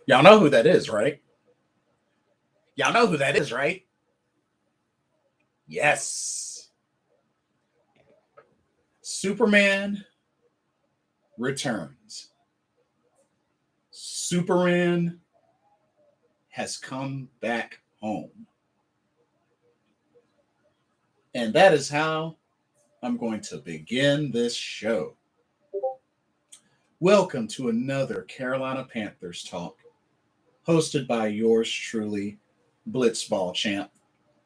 Y'all know who that is, right? Y'all know who that is, right? Yes. Superman returns. Superman has come back home. And that is how I'm going to begin this show. Welcome to another Carolina Panthers talk, hosted by yours truly, Blitzball Champ,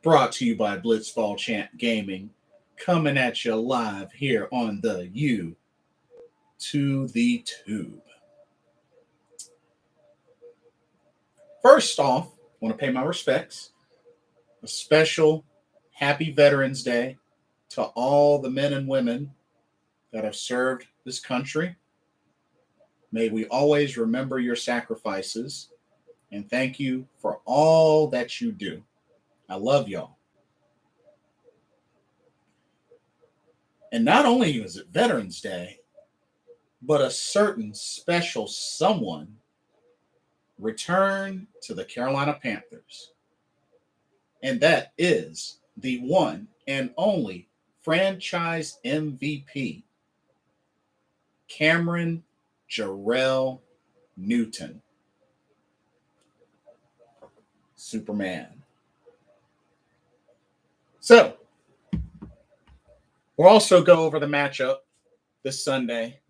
brought to you by Blitzball Champ Gaming, coming at you live here on the U to the Tube. First off, I want to pay my respects. A special happy Veterans Day to all the men and women that have served this country. May we always remember your sacrifices and thank you for all that you do. I love y'all. And not only is it Veterans Day, but a certain special someone returned to the Carolina Panthers. And that is the one and only franchise MVP, Cameron Jarrell Newton. Superman. So, we'll also go over the matchup this Sunday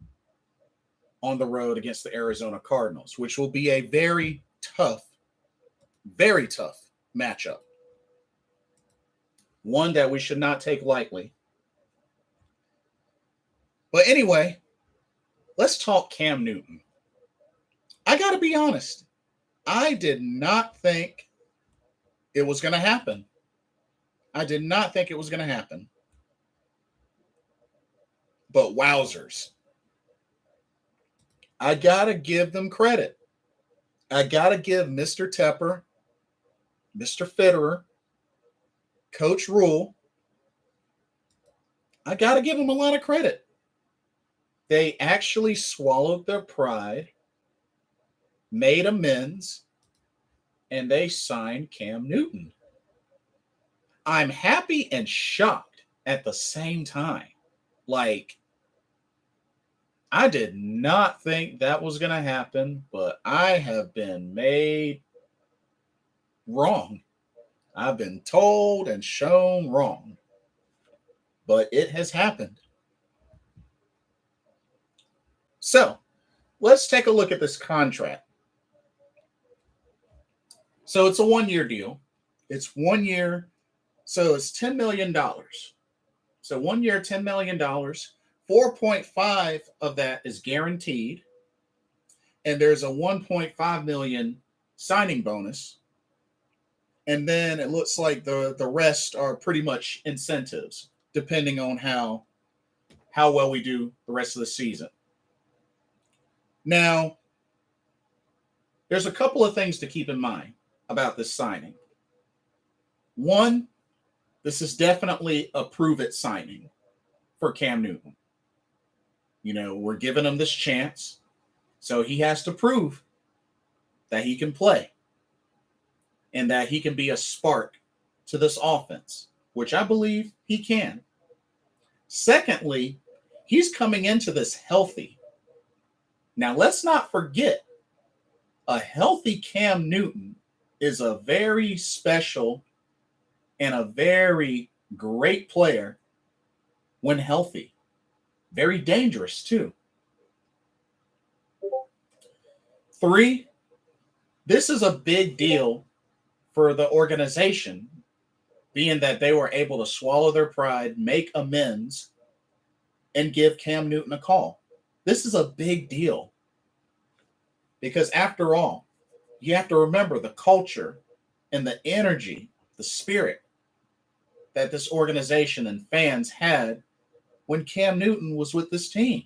on the road against the Arizona Cardinals, which will be a very tough matchup. One that we should not take lightly. But anyway, let's talk Cam Newton. I got to be honest. I did not think it was going to happen. I did not think it was going to happen. But wowzers. I got to give them credit. I got to give Mr. Tepper, Mr. Fitterer, Coach Rule, I got to give them a lot of credit. They actually swallowed their pride, made amends, and they signed Cam Newton. I'm happy and shocked at the same time. Like, I did not think that was going to happen, but I have been made wrong. I've been told and shown wrong. But it has happened. So, let's take a look at this contract. So, it's a one-year deal. It's 1 year. So, it's $10 million. So, 1 year, $10 million. 4.5 of that is guaranteed. And there's a 1.5 million signing bonus. And then it looks like the rest are pretty much incentives, depending on how well we do the rest of the season. Now, there's a couple of things to keep in mind about this signing. One, this is definitely a prove-it signing for Cam Newton. You know, we're giving him this chance, so he has to prove that he can play and that he can be a spark to this offense, which I believe he can. Secondly, he's coming into this healthy. Now, let's not forget, a healthy Cam Newton is a very special and a very great player when healthy. Very dangerous, too. 3, this is a big deal for the organization, being that they were able to swallow their pride, make amends, and give Cam Newton a call. This is a big deal. Because after all, you have to remember the culture and the energy, the spirit that this organization and fans had when Cam Newton was with this team.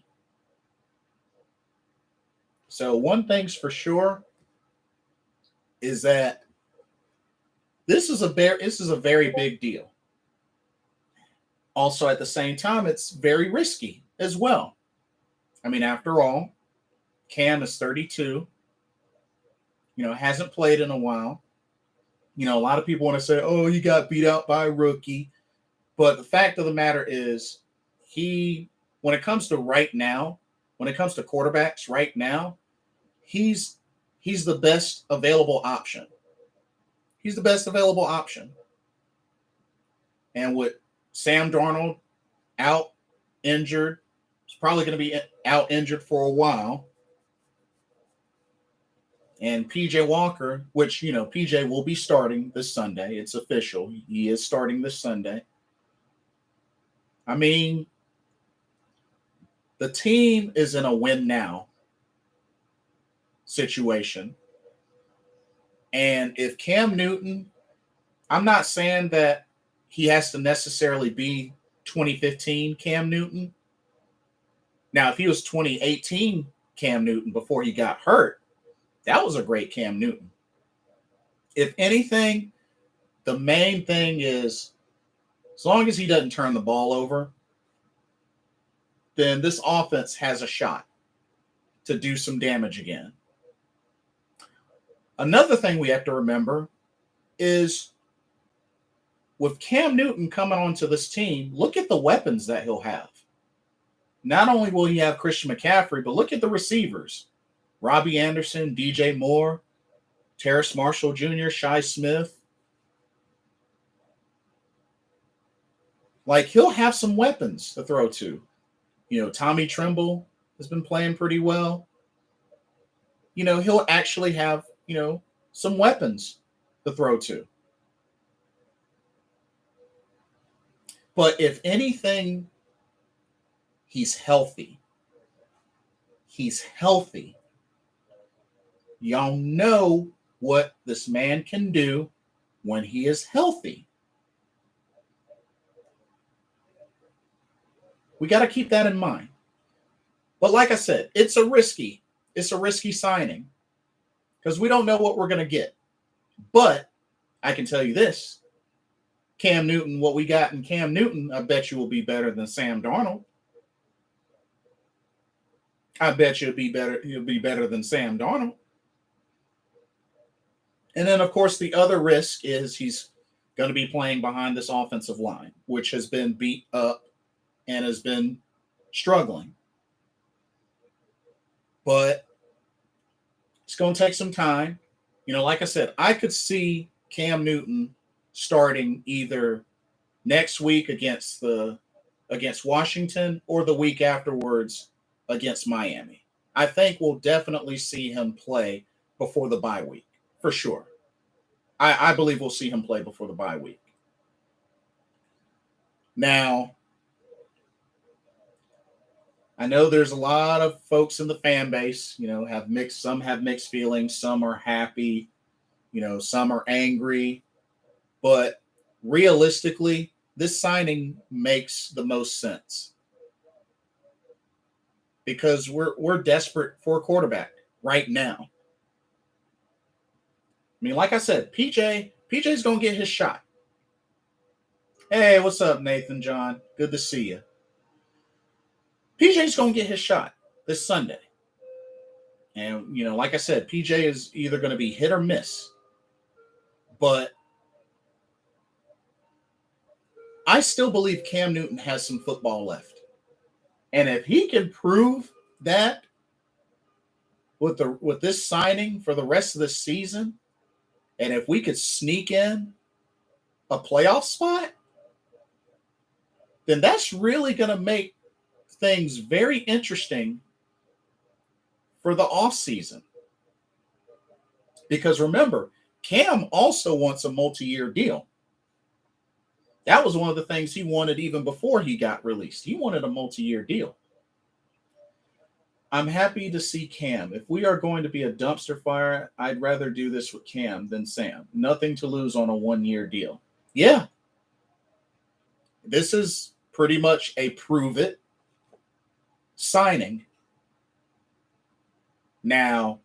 So one thing's for sure is that this is a very big deal. Also, at the same time, it's very risky as well. I mean, after all, Cam is 32. hasn't played in a while. A lot of people want to say, oh, he got beat out by a rookie. But the fact of the matter is, when it comes to right now, when it comes to quarterbacks right now, he's the best available option. He's the best available option. And with Sam Darnold out injured, he's probably going to be out injured for a while. And PJ Walker, which, PJ will be starting this Sunday. It's official. He is starting this Sunday. I mean, the team is in a win now situation. And if Cam Newton, I'm not saying that he has to necessarily be 2015 Cam Newton. Now, if he was 2018 Cam Newton before he got hurt, that was a great Cam Newton. If anything, the main thing is, as long as he doesn't turn the ball over, then this offense has a shot to do some damage again. Another thing we have to remember is with Cam Newton coming onto this team, look at the weapons that he'll have. Not only will he have Christian McCaffrey, but look at the receivers. Robbie Anderson, DJ Moore, Terrace Marshall Jr., Shi Smith. Like, he'll have some weapons to throw to. Tommy Tremble has been playing pretty well. He'll actually have, some weapons to throw to. But if anything, he's healthy. He's healthy. Y'all know what this man can do when he is healthy. We got to keep that in mind. But like I said, it's a risky signing because we don't know what we're going to get. But I can tell you this, Cam Newton, what we got in Cam Newton, I bet you will be better than Sam Darnold. I bet you he'll be better than Sam Darnold. And then, of course, the other risk is he's going to be playing behind this offensive line, which has been beat up and has been struggling. But it's going to take some time. Like I said, I could see Cam Newton starting either next week against Washington or the week afterwards against Miami. I think we'll definitely see him play before the bye week, for sure. I believe we'll see him play before the bye week. Now, I know there's a lot of folks in the fan base, some have mixed feelings, some are happy, some are angry. But realistically, this signing makes the most sense because we're desperate for a quarterback right now. I mean, like I said, PJ's going to get his shot. Hey, what's up, Nathan John? Good to see you. PJ's going to get his shot this Sunday. And, like I said, PJ is either going to be hit or miss. But I still believe Cam Newton has some football left. And if he can prove that with this signing for the rest of the season, and if we could sneak in a playoff spot, then that's really going to make things very interesting for the offseason. Because remember, Cam also wants a multi-year deal. That was one of the things he wanted even before he got released. He wanted a multi-year deal. I'm happy to see Cam. If we are going to be a dumpster fire, I'd rather do this with Cam than Sam. Nothing to lose on a one-year deal. Yeah. This is pretty much a prove-it signing. Now,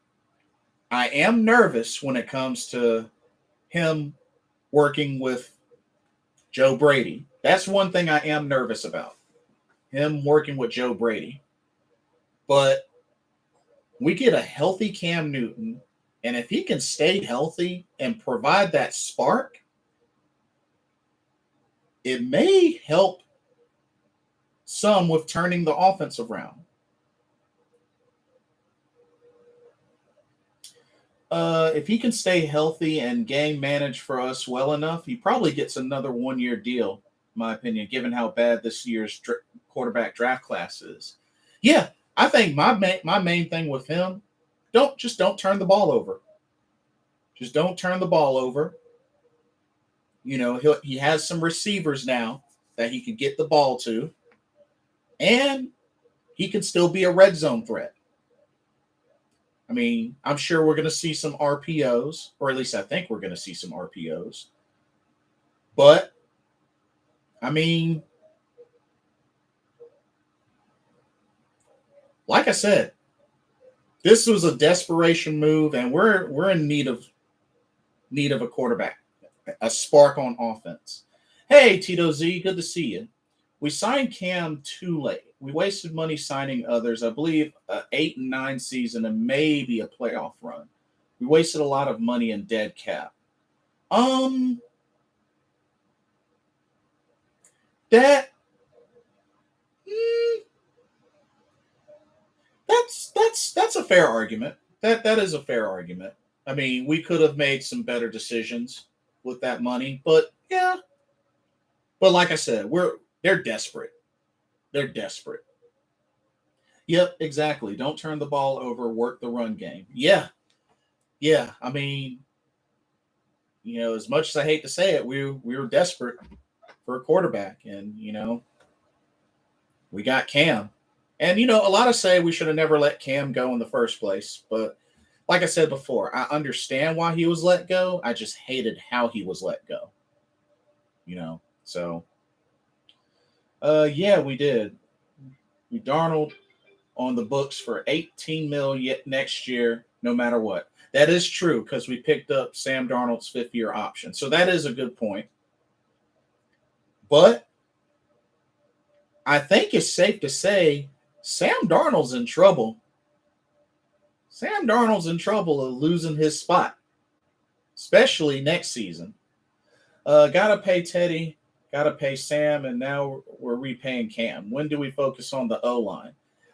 I am nervous when it comes to him working with Joe Brady. That's one thing I am nervous about. Him working with Joe Brady. But we get a healthy Cam Newton And if he can stay healthy and provide that spark, it may help some with turning the offense around. If he can stay healthy and game manage for us well enough, he probably gets another 1-year deal, in my opinion, given how bad this year's quarterback draft class is. Yeah, I think my main thing with him, don't turn the ball over. Just don't turn the ball over. You know, he has some receivers now that he can get the ball to, and he can still be a red zone threat. I mean, I'm sure we're going to see some RPOs, or at least I think we're going to see some RPOs. But, I mean, like I said, this was a desperation move, and we're in need of a quarterback, a spark on offense. Hey, Tito Z, good to see you. We signed Cam too late. We wasted money signing others. I believe 8 and 9 season and maybe a playoff run. We wasted a lot of money in dead cap. That that's a fair argument. That is a fair argument. I mean, we could have made some better decisions with that money, but yeah. But like I said, they're desperate. They're desperate. Yep, exactly. Don't turn the ball over, work the run game. Yeah. Yeah. I mean, you know, as much as I hate to say it, we were desperate for a quarterback. And, you know, we got Cam. And, you know, a lot of say we should have never let Cam go in the first place. But like I said before, I understand why he was let go. I just hated how he was let go. You know, so yeah, we did. We Darnold on the books for $18 million next year, no matter what. That is true because we picked up Sam Darnold's 5th-year option. So that is a good point. But I think it's safe to say Sam Darnold's in trouble. Sam Darnold's in trouble of losing his spot, especially next season. Gotta pay Teddy, gotta pay Sam, and now we're repaying Cam. When do we focus on the O-line?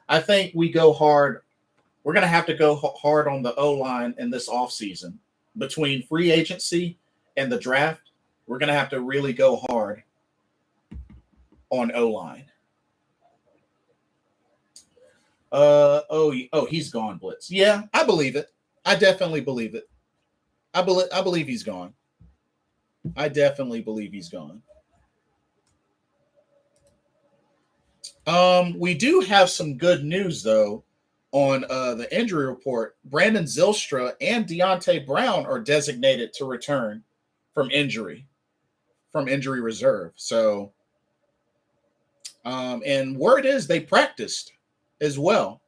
I think we go hard. We're going to have to go hard on the O-line in this offseason. Between free agency and the draft, we're going to have to really go hard on O-line. He's gone, Blitz. Yeah, I believe it. I definitely believe it. I believe he's gone. I definitely believe he's gone. We do have some good news though on the injury report. Brandon Zylstra and Deontay Brown are designated to return from injury reserve. So, and word is they practiced as well.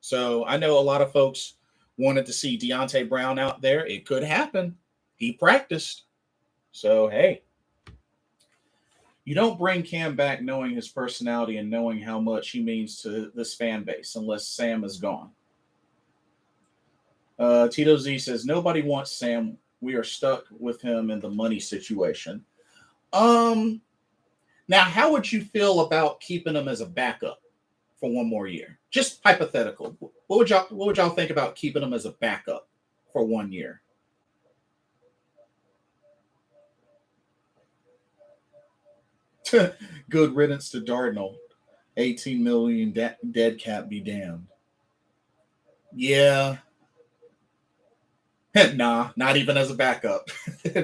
So I know a lot of folks wanted to see Deontay Brown out there. It could happen. He practiced. So, hey, you don't bring Cam back knowing his personality and knowing how much he means to this fan base unless Sam is gone. Tito Z says, nobody wants Sam. We are stuck with him in the money situation. Now, how would you feel about keeping him as a backup for one more year? Just hypothetical. What would y'all think about keeping him as a backup for 1 year? Good riddance to Darnold. 18 million dead cap be damned. Yeah. Nah, not even as a backup.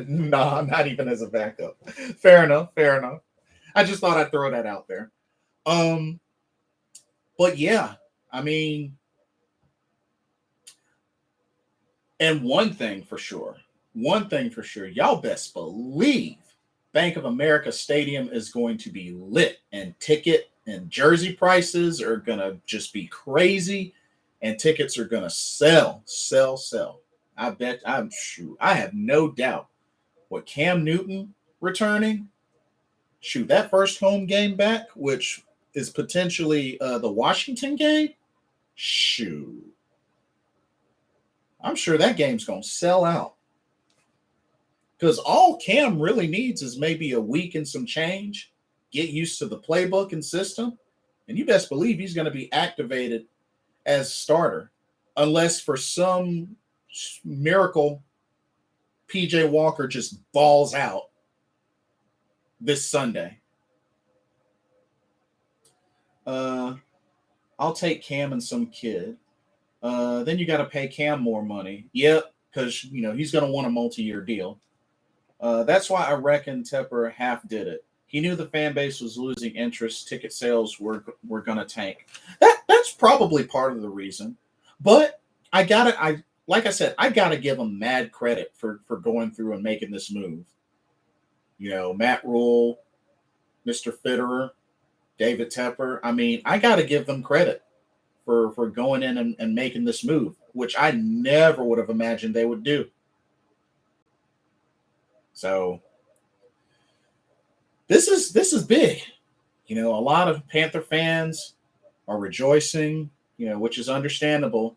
Nah, not even as a backup. Fair enough. I just thought I'd throw that out there. But yeah, I mean, and one thing for sure, y'all best believe Bank of America Stadium is going to be lit, and ticket and jersey prices are going to just be crazy, and tickets are going to sell. I have no doubt with Cam Newton returning, that first home game back, which is potentially the Washington game, I'm sure that game's going to sell out. Because all Cam really needs is maybe a week and some change, get used to the playbook and system, and you best believe he's going to be activated as starter. Unless for some miracle, PJ Walker just balls out this Sunday. I'll take Cam and some kid. Then you got to pay Cam more money. Yep, because he's going to want a multi-year deal. That's why I reckon Tepper half did it. He knew the fan base was losing interest. Ticket sales were going to tank. That's probably part of the reason. But like I said, I gotta give him mad credit for going through and making this move. Matt Rule, Mr. Fitterer, David Tepper. I mean, I gotta give them credit for going in and making this move, which I never would have imagined they would do. So this is big. A lot of Panther fans are rejoicing, which is understandable.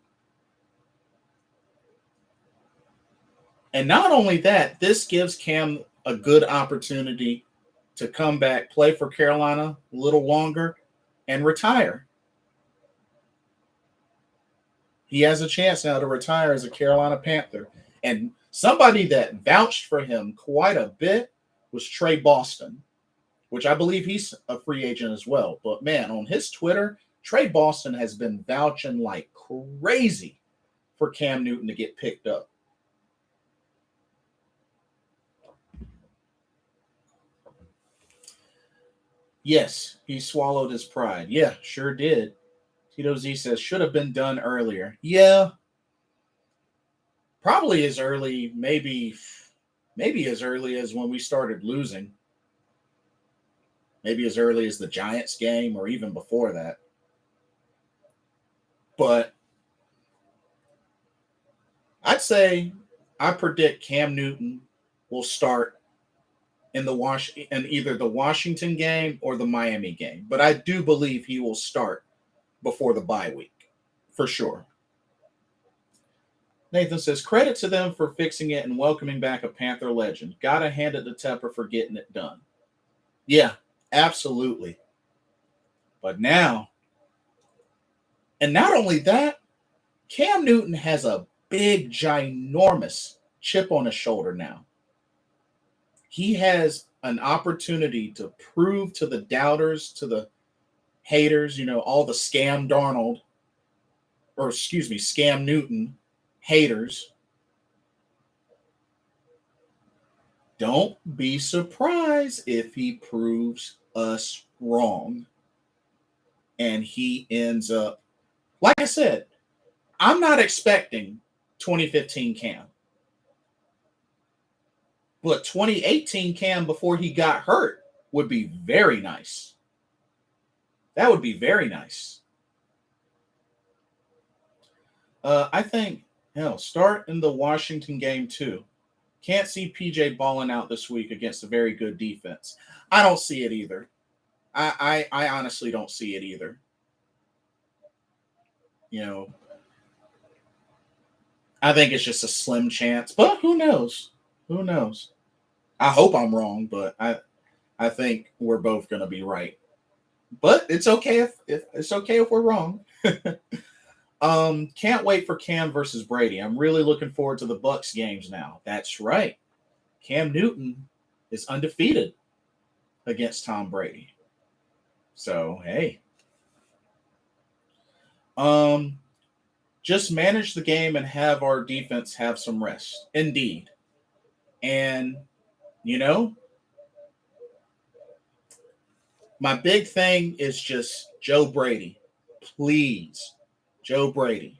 And not only that, this gives Cam a good opportunity to come back, play for Carolina a little longer, and retire. He has a chance now to retire as a Carolina Panther. And somebody that vouched for him quite a bit was Trey Boston, which I believe he's a free agent as well. But man, on his Twitter, Trey Boston has been vouching like crazy for Cam Newton to get picked up. Yes, he swallowed his pride. Yeah, sure did. Tito Z says, should have been done earlier. Yeah. Probably as early, maybe as early as when we started losing. Maybe as early as the Giants game or even before that. But I'd say I predict Cam Newton will start in either the Washington game or the Miami game. But I do believe he will start before the bye week, for sure. Nathan says, credit to them for fixing it and welcoming back a Panther legend. Gotta hand it to Tepper for getting it done. Yeah, absolutely. But now, and not only that, Cam Newton has a big, ginormous chip on his shoulder now. He has an opportunity to prove to the doubters, to the haters, all the Scam Newton haters. Don't be surprised if he proves us wrong and he ends up, like I said, I'm not expecting 2015 Cam. But 2018 Cam before he got hurt would be very nice. That would be very nice. I think, start in the Washington game too. Can't see PJ balling out this week against a very good defense. I don't see it either. I honestly don't see it either. I think it's just a slim chance, but who knows? Who knows? I hope I'm wrong, but I think we're both going to be right. But it's okay if it's okay if we're wrong. Can't wait for Cam versus Brady. I'm really looking forward to the Bucs games now. That's right. Cam Newton is undefeated against Tom Brady. So, hey. Just manage the game and have our defense have some rest. Indeed. And, my big thing is just Joe Brady. Please, Joe Brady.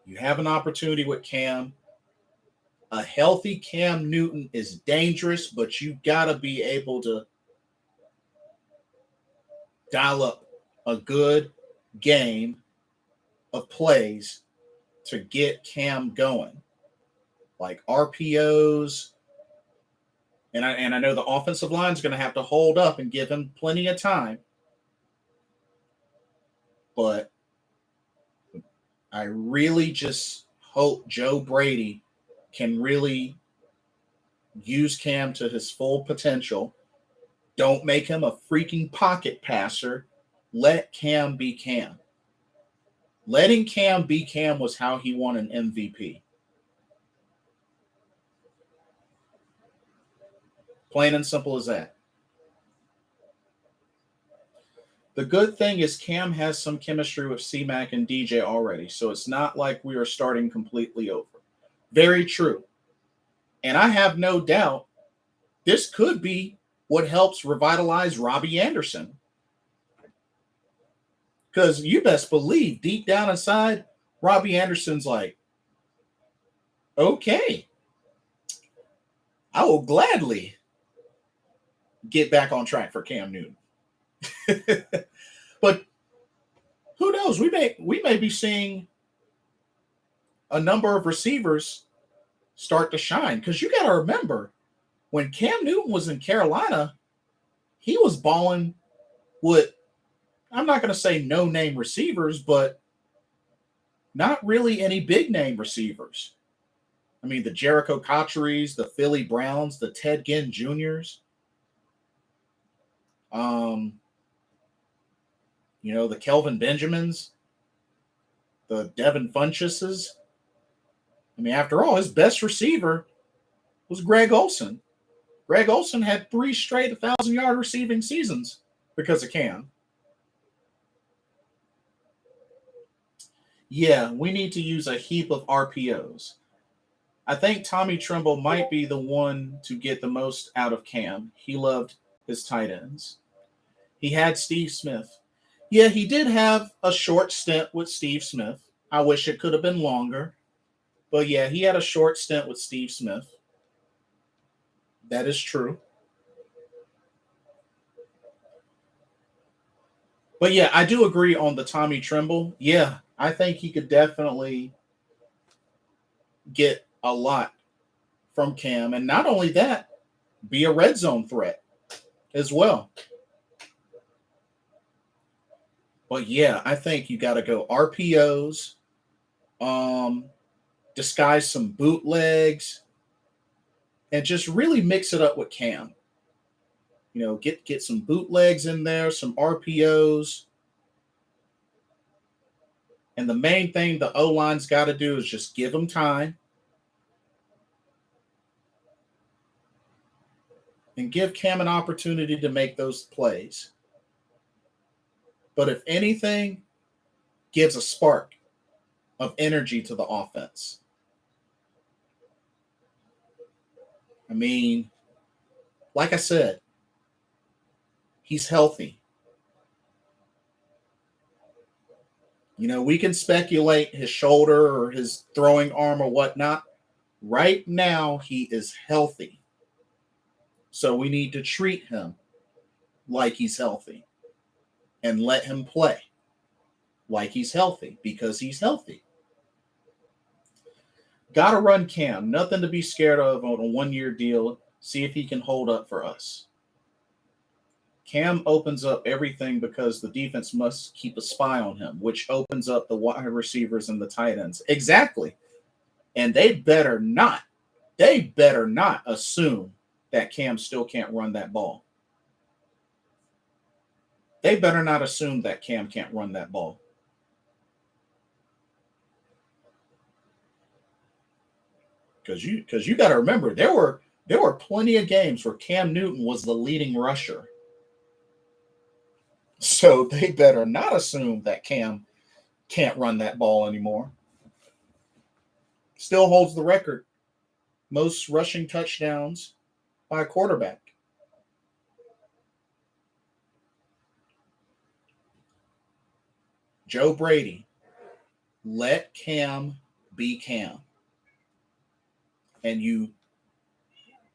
You have an opportunity with Cam. A healthy Cam Newton is dangerous, but you got to be able to dial up a good game of plays to get Cam going. Like RPOs. And I know the offensive line is going to have to hold up and give him plenty of time. But I really just hope Joe Brady can really use Cam to his full potential. Don't make him a freaking pocket passer. Let Cam be Cam. Letting Cam be Cam was how he won an MVP. Plain and simple as that. The good thing is Cam has some chemistry with C-Mac and DJ already, so it's not like we are starting completely over. Very true. And I have no doubt this could be what helps revitalize Robbie Anderson. Because you best believe deep down inside, Robbie Anderson's like, okay, I will gladly get back on track for Cam Newton. But who knows? We may be seeing a number of receivers start to shine. Because you got to remember, when Cam Newton was in Carolina, he was balling with, I'm not going to say no-name receivers, but not really any big-name receivers. I mean, the Jericho Cotcheries, the Philly Browns, the Ted Ginn Juniors, the Kelvin Benjamins, the Devin Funcheses. I mean, after all, his best receiver was Greg Olsen. Greg Olsen had 3 straight 1,000-yard receiving seasons because of Cam. Yeah, we need to use a heap of RPOs. I think Tommy Tremble might be the one to get the most out of Cam. He loved his tight ends. He had Steve Smith. Yeah, he did have a short stint with Steve Smith. I wish it could have been longer. But yeah, he had a short stint with Steve Smith. That is true. But yeah, I do agree on the Tommy Tremble. Yeah, I think he could definitely get a lot from Cam. And not only that, be a red zone threat as well. But yeah, I think you got to go RPOs, disguise some bootlegs, and just really mix it up with Cam. Get some bootlegs in there, some RPOs. And the main thing the O-line's got to do is just give them time and give Cam an opportunity to make those plays. But if anything, gives a spark of energy to the offense. I mean, like I said, he's healthy. We can speculate his shoulder or his throwing arm or whatnot. Right now, he is healthy. So we need to treat him like he's healthy and let him play like he's healthy because he's healthy. Got to run Cam. Nothing to be scared of on a 1-year deal. See if he can hold up for us. Cam opens up everything because the defense must keep a spy on him, which opens up the wide receivers and the tight ends. Exactly. And they better not assume that Cam still can't run that ball. They better not assume that Cam can't run that ball. Because you got to remember, there were plenty of games where Cam Newton was the leading rusher. So they better not assume that Cam can't run that ball anymore. Still holds the record. Most rushing touchdowns by a quarterback. Joe Brady, let Cam be Cam. And you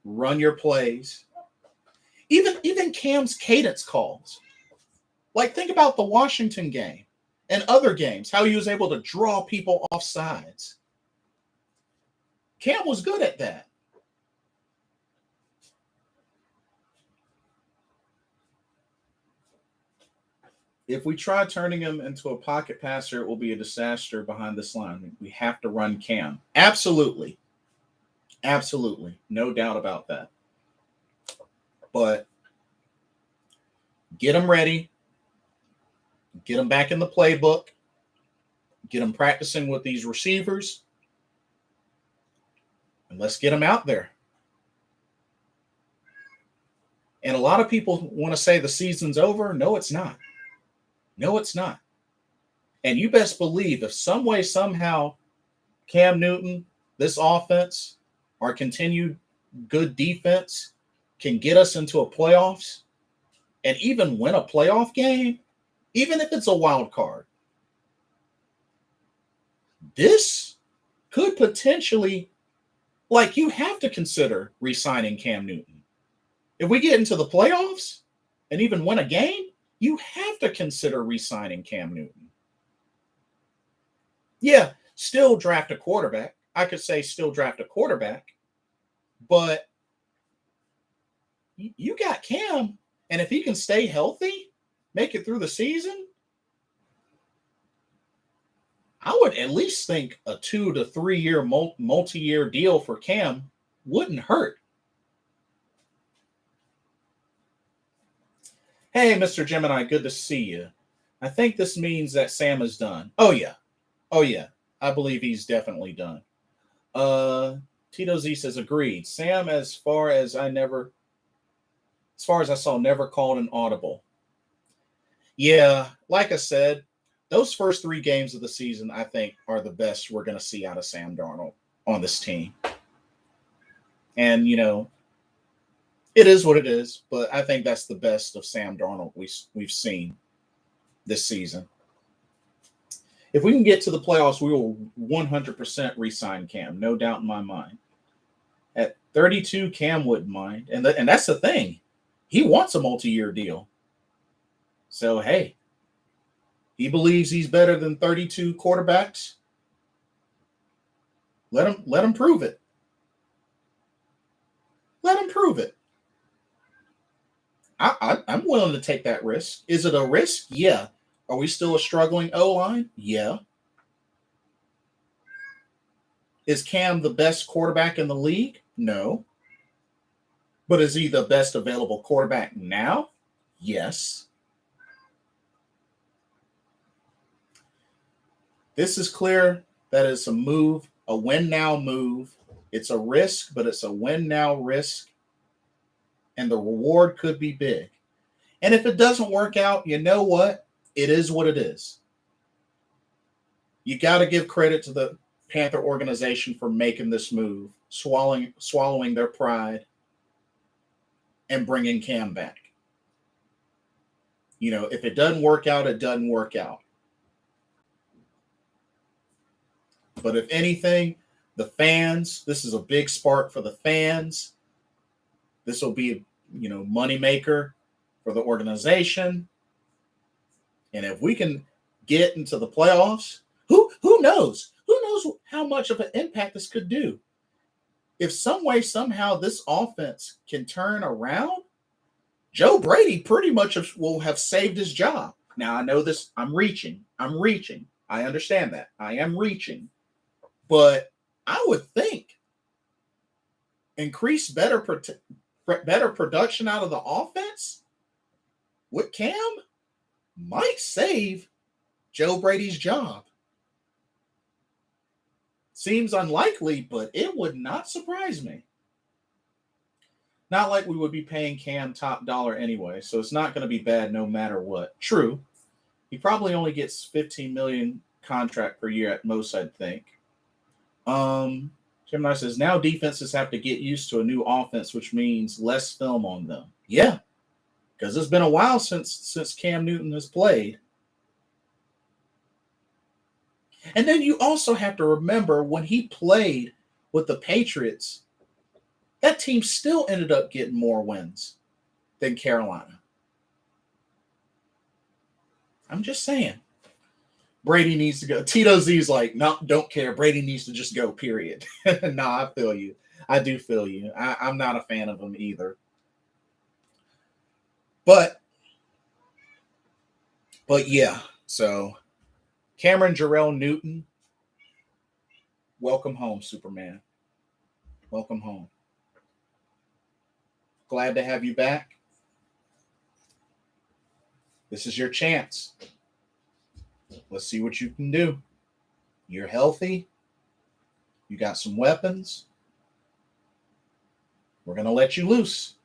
run your plays. Even Cam's cadence calls. Like, think about the Washington game and other games, how he was able to draw people off sides. Cam was good at that. If we try turning him into a pocket passer, it will be a disaster behind this line. We have to run Cam. Absolutely. Absolutely. No doubt about that. But get him ready. Get him back in the playbook. Get him practicing with these receivers. And let's get him out there. And a lot of people want to say the season's over. No, it's not. No, it's not. And you best believe if some way, somehow, Cam Newton, this offense, our continued good defense can get us into a playoffs and even win a playoff game, even if it's a wild card, this could potentially, like, you have to consider re-signing Cam Newton. If we get into the playoffs and even win a game, you have to consider re-signing Cam Newton. Yeah, still draft a quarterback. I could say still draft a quarterback, but you got Cam, and if he can stay healthy, make it through the season, I would at least think a 2 to 3 year multi-year deal for Cam wouldn't hurt. Hey, Mr. Gemini, good to see you. I think this means that Sam is done. Oh, yeah. Oh, yeah. I believe he's definitely done. Tito Z says, agreed. Sam, as far as I saw, never called an audible. Yeah, like I said, those first 3 games of the season, I think, are the best we're going to see out of Sam Darnold on this team. And, you know, it is what it is, but I think that's the best of Sam Darnold we've seen this season. If we can get to the playoffs, we will 100% re-sign Cam, no doubt in my mind. At 32, Cam wouldn't mind. And that's the thing. He wants a multi-year deal. So, hey, he believes he's better than 32 quarterbacks. Let him prove it. Let him prove it. I'm willing to take that risk. Is it a risk? Yeah. Are we still a struggling O-line? Yeah. Is Cam the best quarterback in the league? No. But is he the best available quarterback now? Yes. This is clear that it's a move, a win-now move. It's a risk, but it's a win-now risk. And the reward could be big. And if it doesn't work out, you know what? It is what it is. You got to give credit to the Panther organization for making this move, swallowing their pride, and bringing Cam back. You know, if it doesn't work out, it doesn't work out. But if anything, the fans, this is a big spark for the fans. This will be, you know, moneymaker for the organization. And if we can get into the playoffs, who knows? Who knows how much of an impact this could do? If some way, somehow, this offense can turn around, Joe Brady pretty much will have saved his job. Now, I know this. I'm reaching. I understand that. I am reaching. But I would think increase better production out of the offense with Cam might save Joe Brady's job. Seems unlikely, but it would not surprise me. Not like we would be paying Cam top dollar anyway, so it's not going to be bad no matter what. True. He probably only gets $15 million contract per year at most, I'd think. Gemini says, now defenses have to get used to a new offense, which means less film on them. Yeah, because it's been a while since Cam Newton has played. And then you also have to remember when he played with the Patriots, that team still ended up getting more wins than Carolina. I'm just saying. Brady needs to go. Tito Z's like, no, don't care. Brady needs to just go, period. No, I feel you. I do feel you. I'm not a fan of him either. But But yeah, so Cameron Jarrell Newton, welcome home, Superman. Welcome home. Glad to have you back. This is your chance. Let's see what you can do. You're healthy. You got some weapons. We're going to let you loose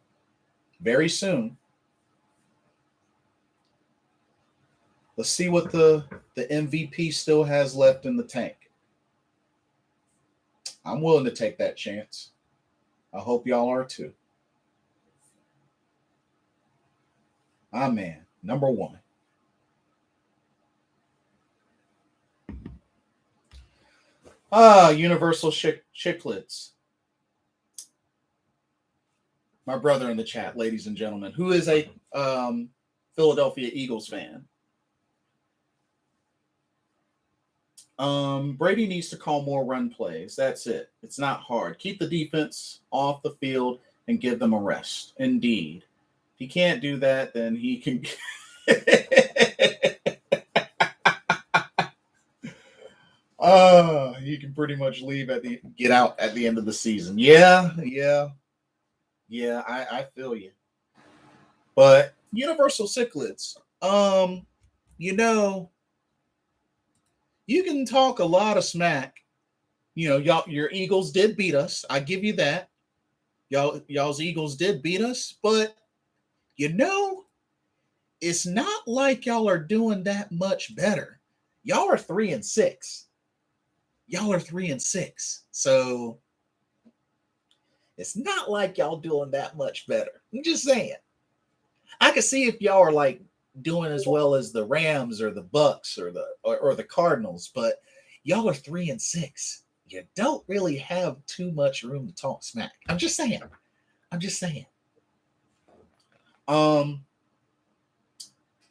very soon. Let's see what the MVP still has left in the tank. I'm willing to take that chance. I hope y'all are too. Ah, man. Number one. Universal Chicklets. My brother in the chat, ladies and gentlemen, who is a Philadelphia Eagles fan. Brady needs to call more run plays. That's it. It's not hard. Keep the defense off the field and give them a rest. Indeed. If he can't do that, then he can... he can pretty much get out at the end of the season. Yeah, I feel you. But Universal Cichlids, you can talk a lot of smack. Your Eagles did beat us. I give you that. Y'all's Eagles did beat us, but it's not like y'all are doing that much better. Y'all are 3-6. Y'all are 3-6. So it's not like y'all doing that much better. I'm just saying. I could see if y'all are like doing as well as the Rams or the Bucks or the Cardinals, but y'all are 3-6. You don't really have too much room to talk smack. I'm just saying.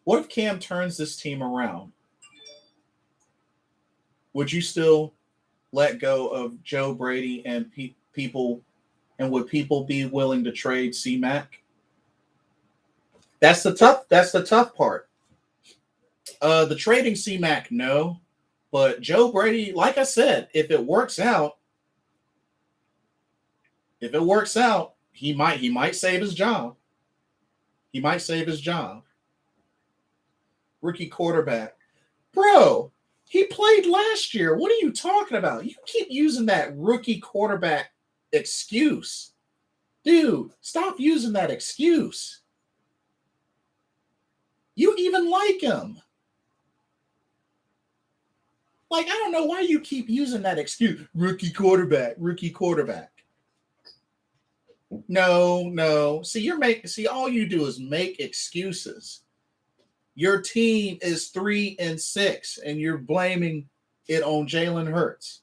What if Cam turns this team around? Would you still let go of Joe Brady and people, and would people be willing to trade C-Mac? That's the tough part. The trading C-Mac, no. But Joe Brady, like I said, if it works out, he might save his job. He might save his job. Rookie quarterback. Bro, he played last year. What are you talking about? You keep using that rookie quarterback excuse. Dude, stop using that excuse. You even like him. Like, I don't know why you keep using that excuse. Rookie quarterback. No. See, all you do is make excuses. Your team is 3-6, and you're blaming it on Jalen Hurts.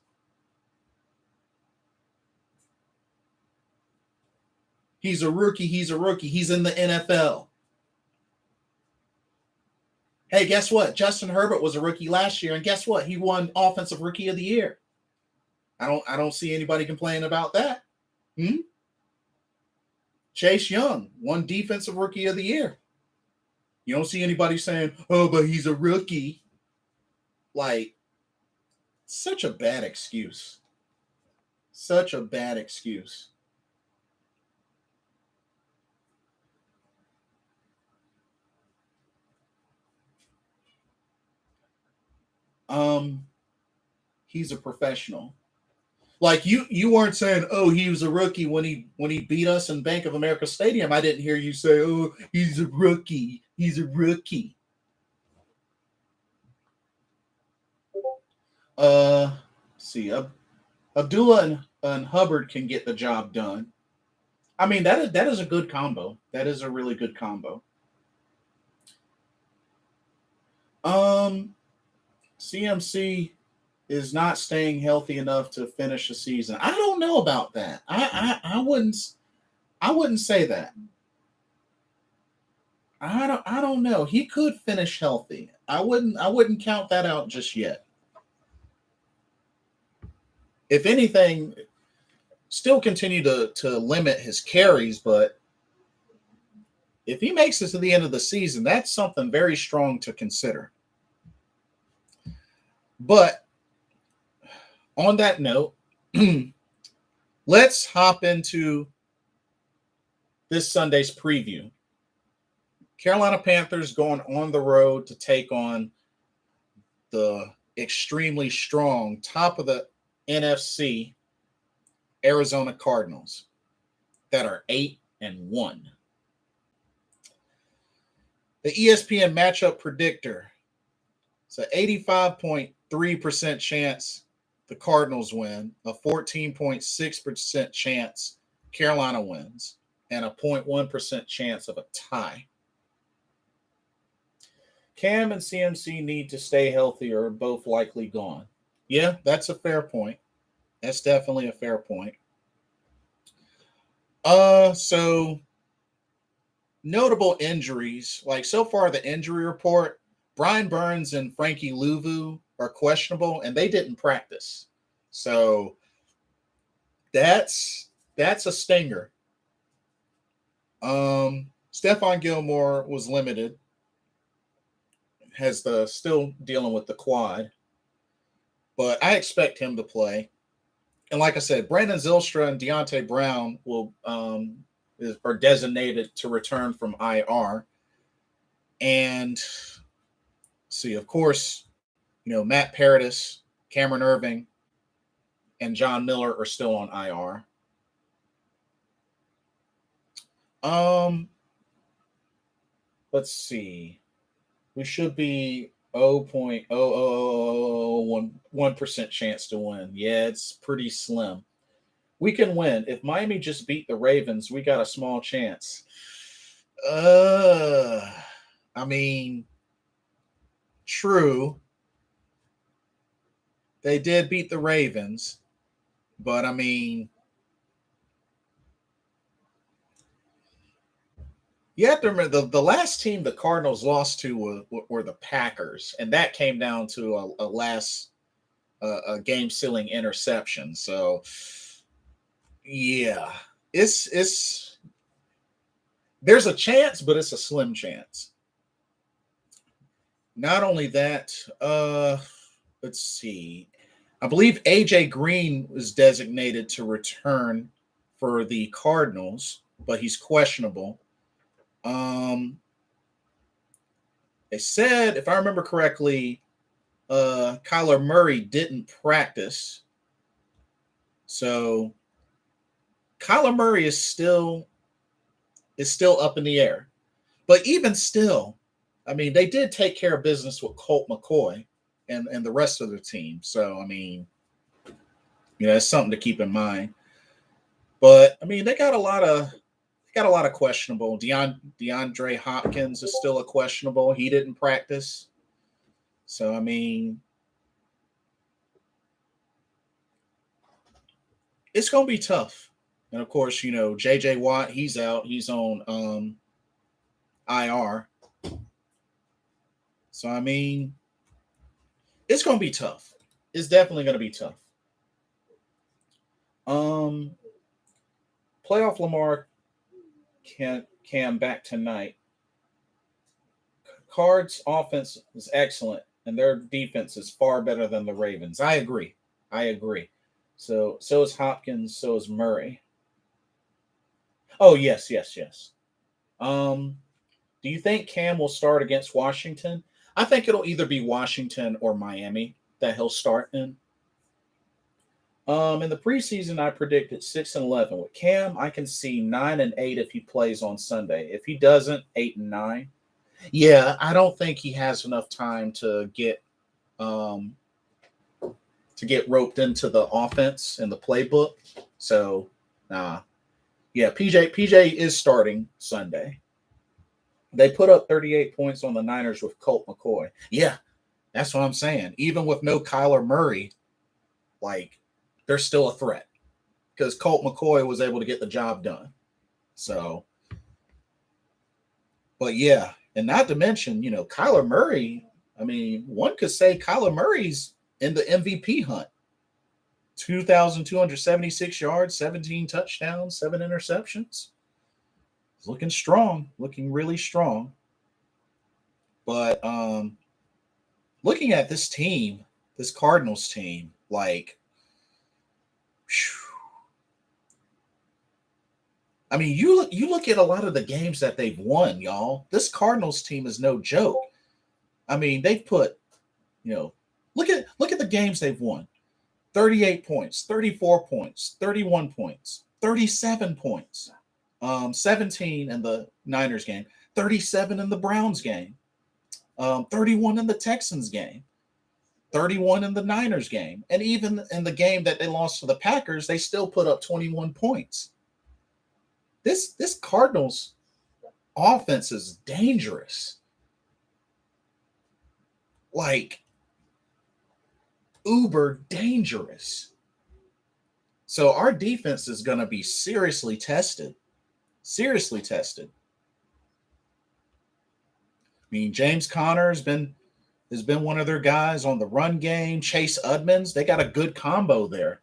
He's a rookie. He's in the NFL. Hey, guess what? Justin Herbert was a rookie last year, and guess what? He won Offensive Rookie of the Year. I don't see anybody complaining about that. Chase Young won Defensive Rookie of the Year. You don't see anybody saying, "Oh, but he's a rookie." Like, such a bad excuse. Such a bad excuse. He's a professional. Like, you weren't saying, "Oh, he was a rookie when he beat us in Bank of America Stadium." I didn't hear you say, "Oh, he's a rookie. He's a rookie." See, Abdullah and Hubbard can get the job done. I mean, that is a good combo. That is a really good combo. CMC is not staying healthy enough to finish the season. I don't know about that. I wouldn't say that. I don't know. He could finish healthy. I wouldn't count that out just yet. If anything, still continue to limit his carries, but If he makes it to the end of the season, that's something very strong to consider. But on that note, let's hop into this Sunday's preview. Carolina Panthers going on the road to take on the extremely strong top of the NFC Arizona Cardinals that are 8-1. The ESPN matchup predictor, it's an 85.3% chance the Cardinals win, a 14.6% chance Carolina wins, and a 0.1% chance of a tie. Cam and CMC need to stay healthy or are both likely gone. Yeah, that's a fair point. That's definitely a fair point. So notable injuries, like so far the injury report, Brian Burns and Frankie Louvu are questionable and they didn't practice. So that's a stinger. Stephon Gilmore was limited. Has still dealing with the quad, but I expect him to play. And like I said, Brandon Zylstra and Deontay Brown are designated to return from IR. And see, of course, Matt Paradis, Cameron Irving, and John Miller are still on IR. Let's see. We should be 0.00001% chance to win. Yeah, it's pretty slim. We can win. If Miami just beat the Ravens, we got a small chance. I mean, true. They did beat the Ravens, but I mean, you have to remember the last team the Cardinals lost to were the Packers, and that came down to a last game-sealing interception. So, yeah, it's there's a chance, but it's a slim chance. Not only that, let's see. I believe A.J. Green was designated to return for the Cardinals, but he's questionable. They said, if I remember correctly, Kyler Murray didn't practice. So Kyler Murray is still up in the air. But even still, I mean, they did take care of business with Colt McCoy and the rest of the team. So, I mean, it's something to keep in mind. But, I mean, they got a lot of questionable. DeAndre Hopkins is still a questionable. He didn't practice. So, I mean, it's going to be tough. And, of course, J.J. Watt, he's out. He's on IR. So, I mean, it's going to be tough. It's definitely going to be tough. Playoff Lamar Cam back tonight. Cards offense is excellent, and their defense is far better than the Ravens. I agree. So is Hopkins, so is Murray. Oh, yes. Do you think Cam will start against Washington? I think it'll either be Washington or Miami that he'll start in. In the preseason, I predicted 6-11. With Cam, I can see 9-8 if he plays on Sunday. If he doesn't, 8-9. Yeah, I don't think he has enough time to get roped into the offense and the playbook. So, yeah, PJ is starting Sunday. They put up 38 points on the Niners with Colt McCoy. Yeah, that's what I'm saying. Even with no Kyler Murray, they're still a threat because Colt McCoy was able to get the job done. So, but yeah, and not to mention, Kyler Murray, I mean, one could say Kyler Murray's in the MVP hunt. 2,276 yards, 17 touchdowns, 7 interceptions. looking strong, looking really strong. But looking at this team, this Cardinals team, like, I mean, you look at a lot of the games that they've won, y'all. This Cardinals team is no joke. I mean, they've put, look at the games they've won. 38 points, 34 points, 31 points, 37 points, 17 in the Niners game, 37 in the Browns game, 31 in the Texans game, 31 in the Niners game. And even in the game that they lost to the Packers, they still put up 21 points. This Cardinals offense is dangerous. Like, uber dangerous. So our defense is going to be seriously tested. Seriously tested. I mean, James Conner has been one of their guys on the run game. Chase Edmonds, they got a good combo there.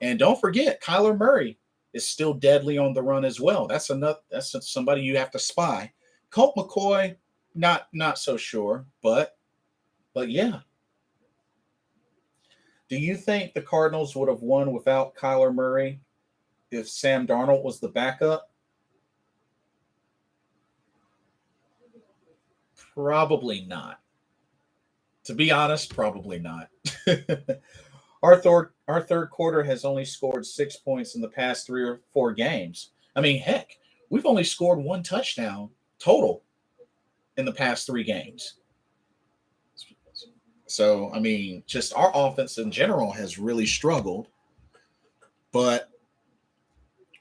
And don't forget, Kyler Murray is still deadly on the run as well. That's somebody you have to spy. Colt McCoy, not so sure, but yeah. Do you think the Cardinals would have won without Kyler Murray if Sam Darnold was the backup? Probably not. To be honest, probably not. Our third quarter has only scored 6 points in the past 3 or 4 games. I mean, heck, we've only scored 1 touchdown total in the past 3 games. So, I mean, just our offense in general has really struggled. But,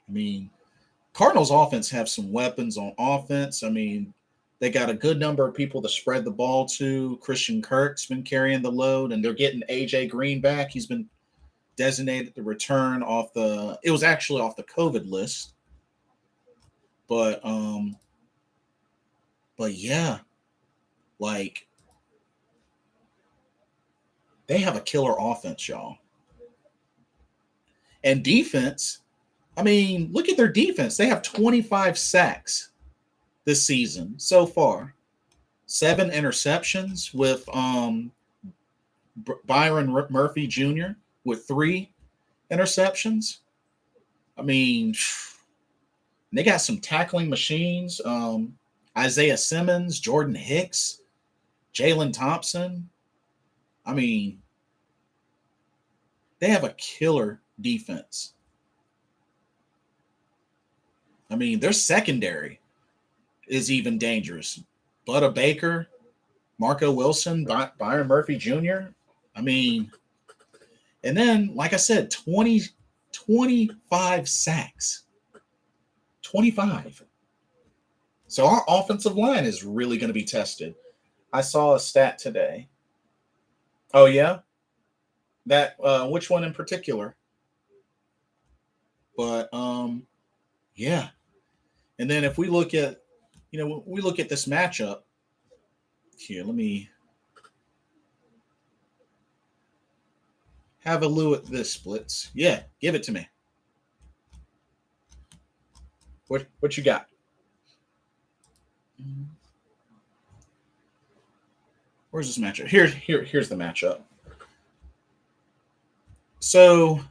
I mean, Cardinals offense have some weapons on offense. I mean, they got a good number of people to spread the ball to. Christian Kirk's been carrying the load, and they're getting A.J. Green back. He's been designated to return it was actually off the COVID list. But yeah, like, they have a killer offense, y'all. And defense, I mean, look at their defense. They have 25 sacks this season so far. 7 interceptions with Byron Murphy Jr. with 3 interceptions. I mean, they got some tackling machines. Isaiah Simmons, Jordan Hicks, Jalen Thompson. I mean, they have a killer defense. I mean, their secondary is even dangerous. Budda Baker, Marco Wilson, Byron Murphy Jr. I mean, and then, like I said, 25 sacks. 25. So our offensive line is really going to be tested. I saw a stat today. Oh, yeah? That which one in particular? But yeah. And then if we look at this matchup here, let me have a look at this, Splits. Yeah, give it to me. What you got? Where's this matchup? Here's the matchup. So,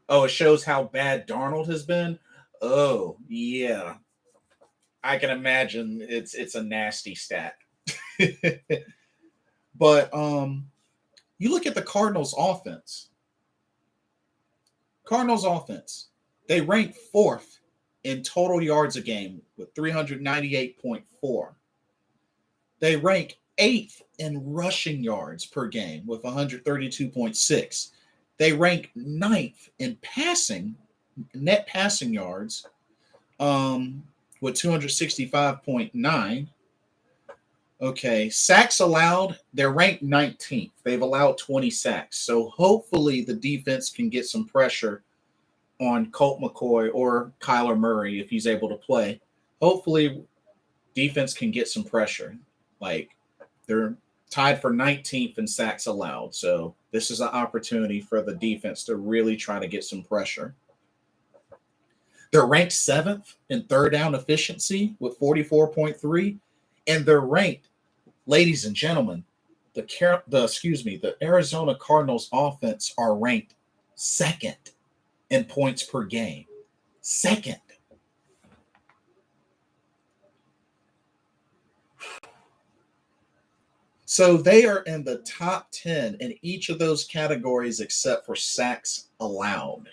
it shows how bad Darnold has been. Oh, yeah. I can imagine it's a nasty stat. But you look at the Cardinals offense. They rank 4th in total yards a game with 398.4. They rank 8th in rushing yards per game with 132.6. They rank 9th in net passing yards with 265.9. Okay, sacks allowed, they're ranked 19th. They've allowed 20 sacks. So hopefully the defense can get some pressure on Colt McCoy or Kyler Murray if he's able to play. Hopefully defense can get some pressure. Like, they're tied for 19th in sacks allowed. So this is an opportunity for the defense to really try to get some pressure. They're ranked 7th in third down efficiency with 44.3, and they're ranked, ladies and gentlemen, the Arizona Cardinals offense are ranked 2nd in points per game. 2nd. So they are in the top 10 in each of those categories except for sacks allowed.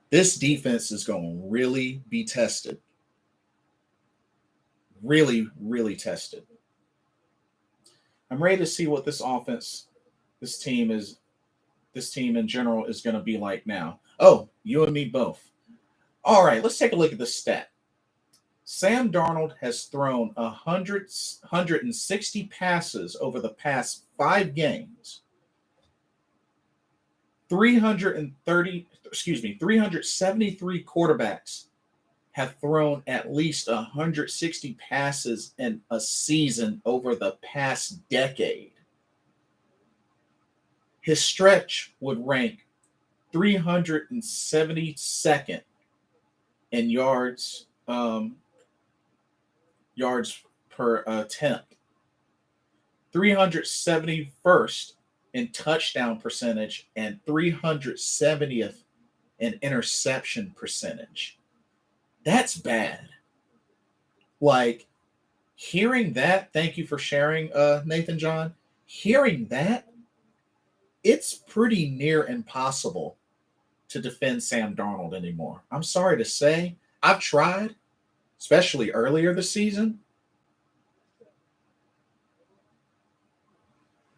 This defense is going to really be tested. Really, really tested. I'm ready to see what this offense, this team in general is going to be like now. Oh, you and me both. All right, let's take a look at the stat. Sam Darnold has thrown 160 passes over the past 5 games. 373 quarterbacks have thrown at least 160 passes in a season over the past decade. His stretch would rank 372nd in yards per attempt, 371st in touchdown percentage, and 370th in interception percentage. That's bad. Like, hearing that, thank you for sharing, Nathan John. Hearing that, it's pretty near impossible to defend Sam Darnold anymore. I'm sorry to say, I've tried, especially earlier this season,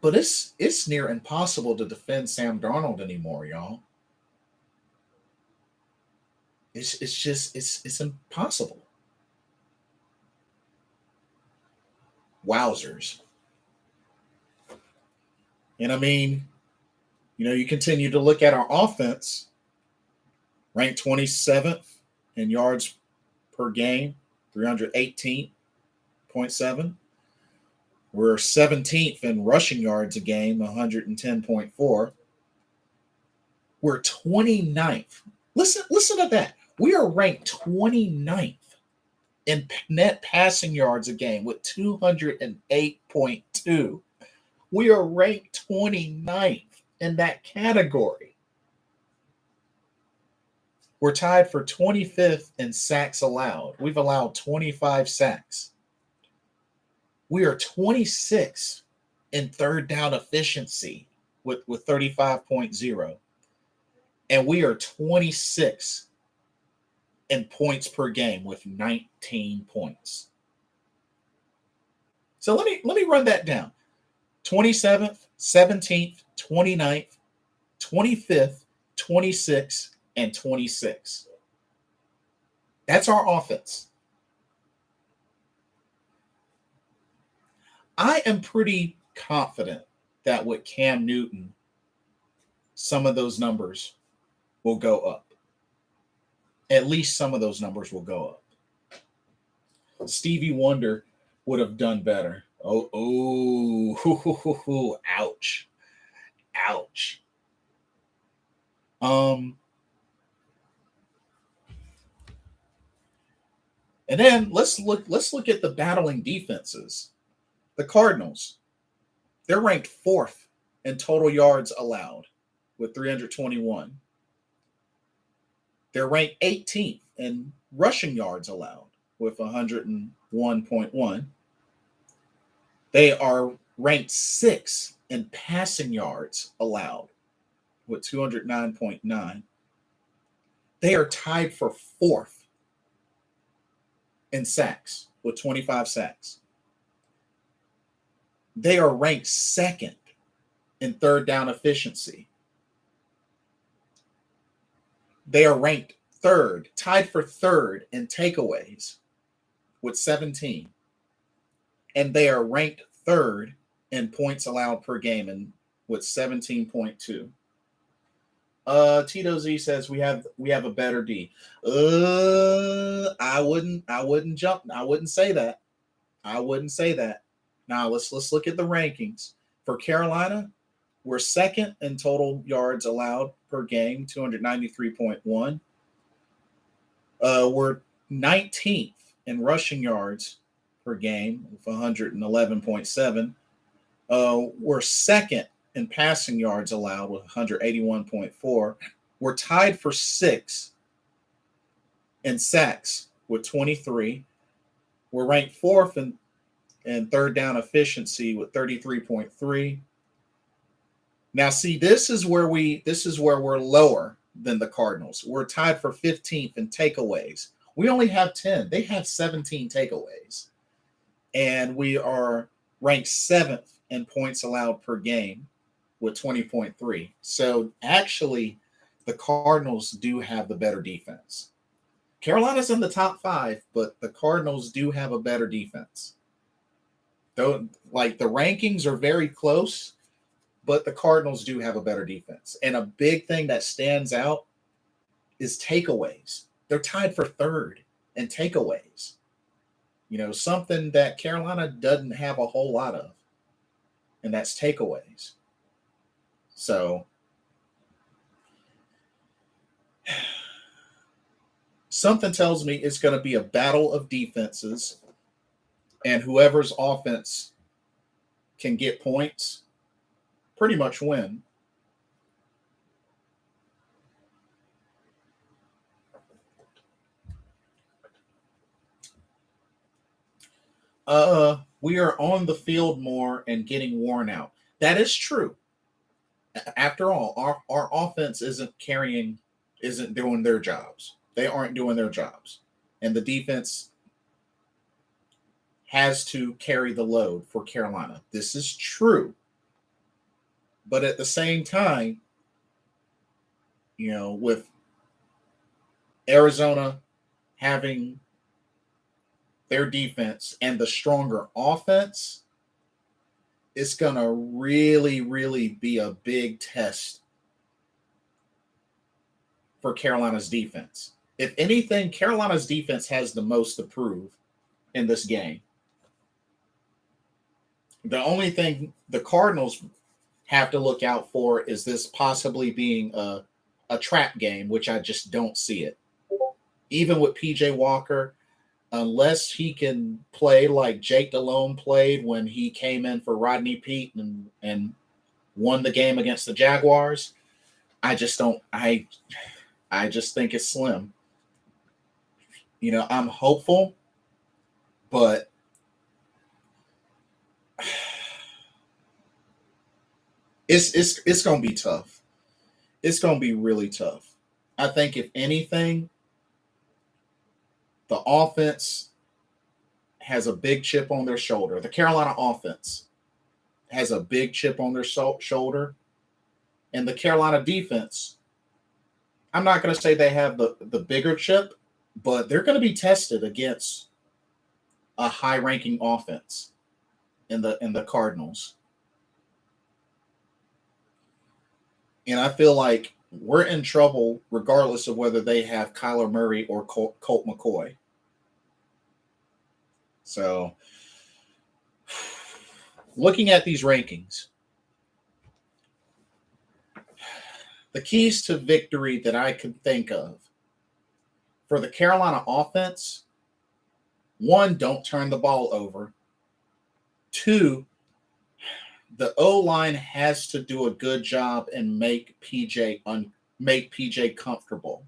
but it's near impossible to defend Sam Darnold anymore, y'all. It's impossible. Wowzers. And I mean, you continue to look at our offense, ranked 27th in yards per game, 318.7. We're 17th in rushing yards a game, 110.4. We're 29th. Listen to that. We are ranked 29th in net passing yards a game with 208.2. We are ranked 29th in that category. We're tied for 25th in sacks allowed. We've allowed 25 sacks. We are 26th in third down efficiency with 35.0. And we are 26th in points per game with 19 points. So let me run that down. 27th, 17th, 29th, 25th, 26th, and 26th. That's our offense. I am pretty confident that with Cam Newton, some of those numbers will go up. At least some of those numbers will go up. Stevie Wonder would have done better. Ouch. Ouch. And then let's look at the battling defenses. The Cardinals, they're ranked 4th in total yards allowed with 321. They're ranked 18th in rushing yards allowed with 101.1. They are ranked 6th in passing yards allowed with 209.9. They are tied for 4th in sacks with 25 sacks. They are ranked 2nd in third down efficiency. They are ranked 3rd, tied for 3rd in takeaways with 17. And they are ranked 3rd in points allowed per game and with 17.2. Tito Z says we have a better D. I wouldn't say that. I wouldn't say that. Now let's look at the rankings. For Carolina, We're second in total yards allowed per game, 293.1. We're 19th in rushing yards per game with 111.7. We're second in passing yards allowed with 181.4. We're tied for sixth in sacks with 23. We're ranked fourth in third down efficiency with 33.3. Now, see, this is where we're lower than the Cardinals. We're tied for 15th in takeaways. We only have 10. They have 17 takeaways. And we are ranked seventh in points allowed per game with 20.3. So actually, the Cardinals do have the better defense. Carolina's in the top 5, but the Cardinals do have a better defense. Though, like, the rankings are very close, but the Cardinals do have a better defense. And a big thing that stands out is takeaways. They're tied for third in takeaways. Something that Carolina doesn't have a whole lot of, and that's takeaways. So something tells me it's going to be a battle of defenses, and whoever's offense can get points pretty much win. We are on the field more and getting worn out. That is true. After all, our offense isn't doing their jobs. They aren't doing their jobs. And the defense has to carry the load for Carolina. This is true. But at the same time, with Arizona having their defense and the stronger offense, it's going to really, really be a big test for Carolina's defense. If anything, Carolina's defense has the most to prove in this game. The only thing the Cardinals have to look out for is this possibly being a trap game, which I just don't see it. Even with PJ Walker, unless he can play like Jake Delhomme played when he came in for Rodney Peete and won the game against the Jaguars, I just think it's slim. I'm hopeful, but it's going to be tough. It's going to be really tough. I think if anything, the offense has a big chip on their shoulder. The Carolina offense has a big chip on their shoulder. And the Carolina defense, I'm not going to say they have the bigger chip, but they're going to be tested against a high-ranking offense in the Cardinals. And I feel like we're in trouble regardless of whether they have Kyler Murray or Colt McCoy. So, looking at these rankings, the keys to victory that I could think of for the Carolina offense: 1, don't turn the ball over. 2, the O-line has to do a good job and make PJ comfortable.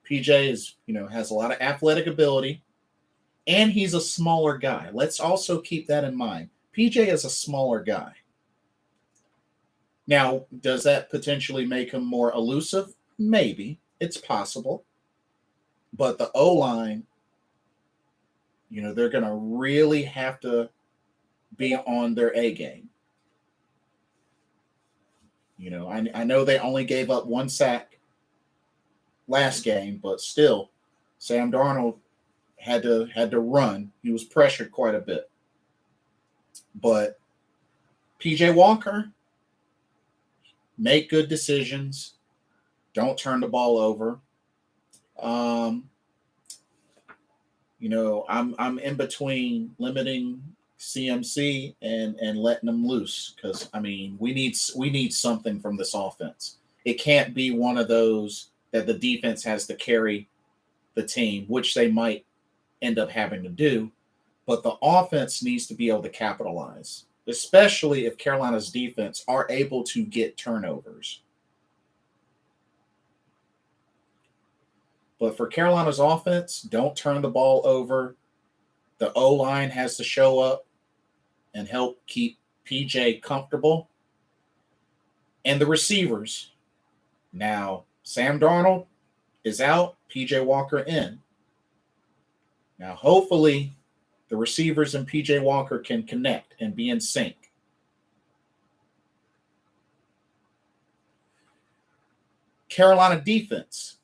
PJ has a lot of athletic ability, and he's a smaller guy. Let's also keep that in mind. PJ is a smaller guy. Now, does that potentially make him more elusive? Maybe. It's possible. But the O-line, they're going to really have to be on their A game. I know they only gave up 1 sack last game, but still, Sam Darnold had to run. He was pressured quite a bit. But PJ Walker, make good decisions. Don't turn the ball over. I'm in between limiting CMC and letting them loose, because I mean we need something from this offense. It can't be one of those that the defense has to carry the team, which they might end up having to do, but the offense needs to be able to capitalize, especially if Carolina's defense are able to get turnovers. But for Carolina's offense, don't turn the ball over. The O-line has to show up and help keep PJ comfortable. And the receivers. Now, Sam Darnold is out, PJ Walker in. Now, hopefully, the receivers and PJ Walker can connect and be in sync. Carolina defense.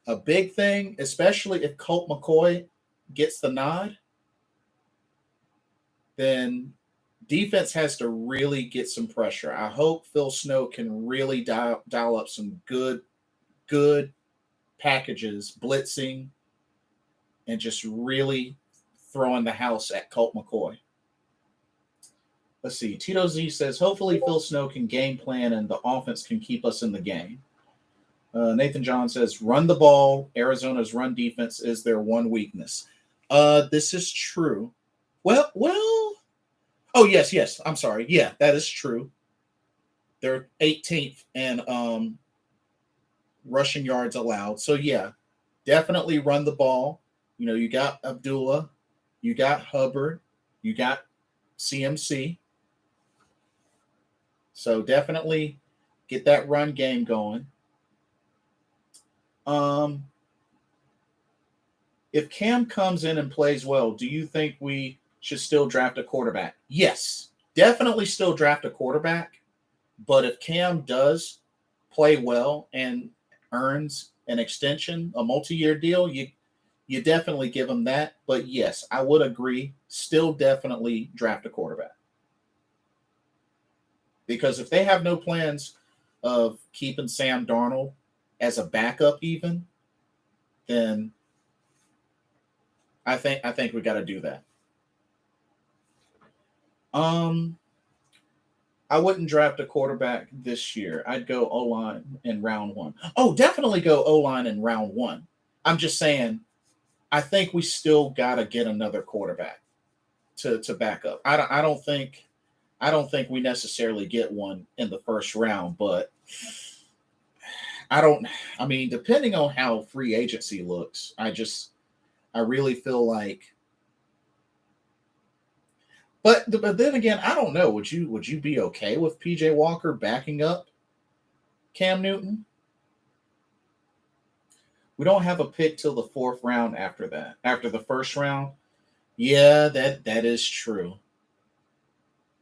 A big thing, especially if Colt McCoy gets the nod, then defense has to really get some pressure. I hope Phil Snow can really dial up some good packages, blitzing, and just really throwing the house at Colt McCoy. Let's see. Tito Z says, hopefully Phil Snow can game plan and the offense can keep us in the game. Nathan John says, run the ball. Arizona's run defense is their one weakness. This is true. Well. Oh, yes. I'm sorry. Yeah, that is true. They're 18th in rushing yards allowed. So, yeah, definitely run the ball. You know, you got Abdullah, you got Hubbard, you got CMC. So, definitely get that run game going. If Cam comes in and plays well, do you think we should still draft a quarterback? Yes, definitely still draft a quarterback. But if Cam does play well and earns an extension, a multi-year deal, you definitely give him that. But yes, I would agree, still definitely draft a quarterback. Because if they have no plans of keeping Sam Darnold as a backup even, then I think we got to do that. I wouldn't draft a quarterback this year. I'd go O-line in round 1. Oh, definitely go O-line in round 1. I'm just saying, I think we still got to get another quarterback to back up. I don't think we necessarily get one in the first round, but I mean, depending on how free agency looks, I really feel like. But then again, I don't know. Would you be okay with PJ Walker backing up Cam Newton? We don't have a pick till the 4th round after that. After the 1st round, yeah, that is true.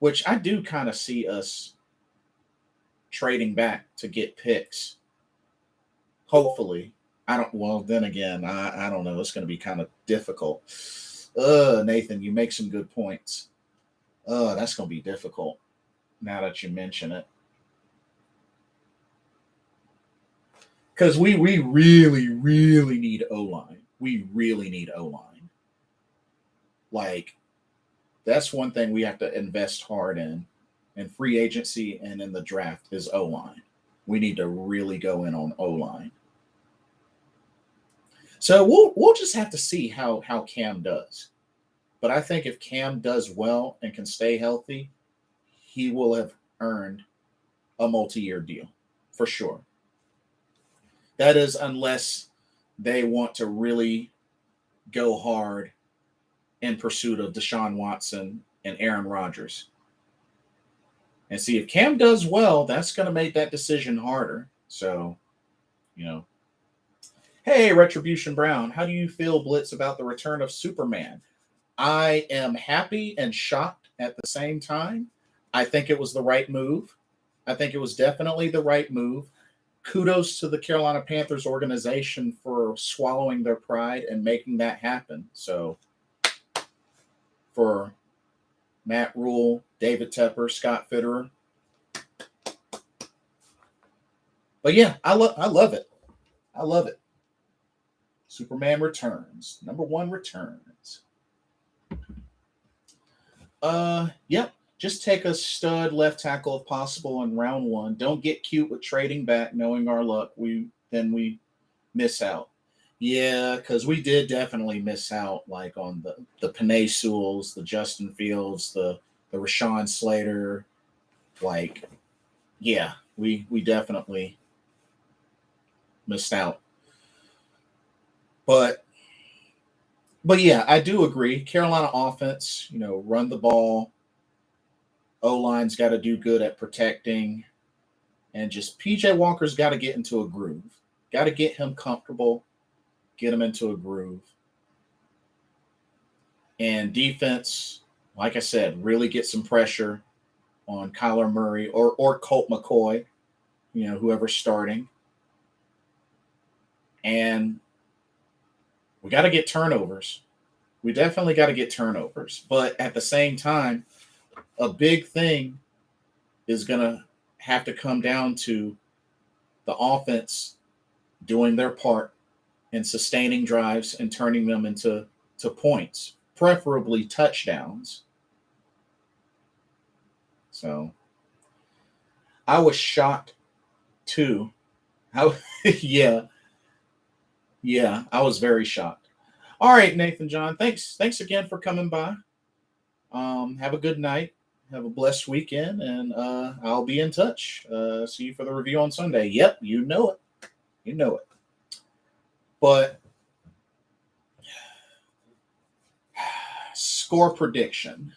Which I do kind of see us trading back to get picks. Hopefully. Then again, I don't know. It's going to be kind of difficult. Nathan, you make some good points. That's going to be difficult now that you mention it. Because we really, really need O-line. We really need O-line. Like, that's one thing we have to invest hard in free agency and in the draft is O-line. We need to really go in on O-line. So we'll just have to see how Cam does. But I think if Cam does well and can stay healthy, he will have earned a multi-year deal for sure. That is unless they want to really go hard in pursuit of Deshaun Watson and Aaron Rodgers. And see, if Cam does well, that's going to make that decision harder. So, Hey, Retribution Brown, how do you feel, Blitz, about the return of Superman? I am happy and shocked at the same time. I think it was the right move. I think it was definitely the right move. Kudos to the Carolina Panthers organization for swallowing their pride and making that happen. So for Matt Rule, David Tepper, Scott Fitterer. But yeah, I love it. I love it. Superman returns. Number 1 returns. Yep. Just take a stud left tackle if possible in round one. Don't get cute with trading back, knowing our luck. We miss out. Yeah, because we did definitely miss out, like on the Panay Sewells, the Justin Fields, the Rashawn Slater. Like, yeah, we definitely missed out. But yeah, I do agree. Carolina offense, run the ball. O line's got to do good at protecting, and just PJ Walker's got to get into a groove. Got to get him comfortable, get him into a groove. And defense, like I said, really get some pressure on Kyler Murray or Colt McCoy, whoever's starting. And we got to get turnovers. We definitely got to get turnovers. But at the same time, a big thing is going to have to come down to the offense doing their part in sustaining drives and turning them into points, preferably touchdowns. So I was shocked too. Yeah, I was very shocked. All right, Nathan John, thanks again for coming by. Have a good night. Have a blessed weekend, and I'll be in touch. See you for the review on Sunday. Yep, you know it. But score prediction.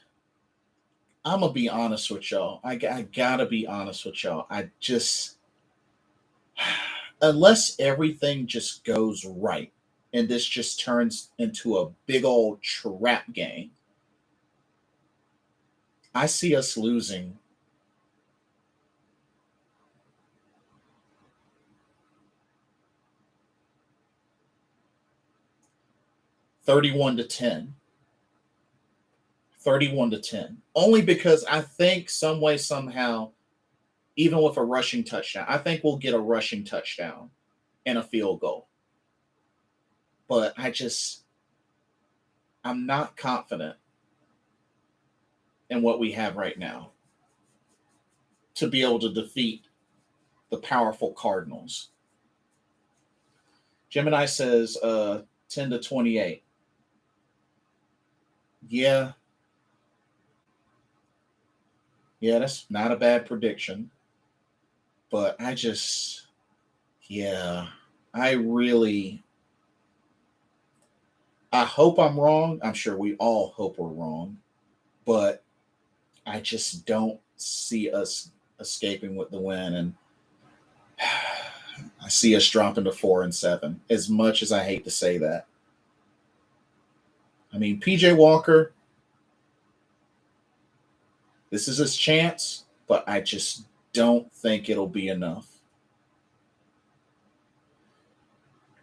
I'm going to be honest with y'all. I got to be honest with y'all. I just, unless everything just goes right and this just turns into a big old trap game, I see us losing 31-10. 31-10. Only because I think some way, somehow, even with a rushing touchdown, I think we'll get a rushing touchdown and a field goal. But I'm not confident in what we have right now to be able to defeat the powerful Cardinals. Gemini says 10-28. Yeah, that's not a bad prediction. But I hope I'm wrong. I'm sure we all hope we're wrong. But I just don't see us escaping with the win. And I see us dropping to 4-7, as much as I hate to say that. I mean, PJ Walker, this is his chance, but I just don't think it'll be enough.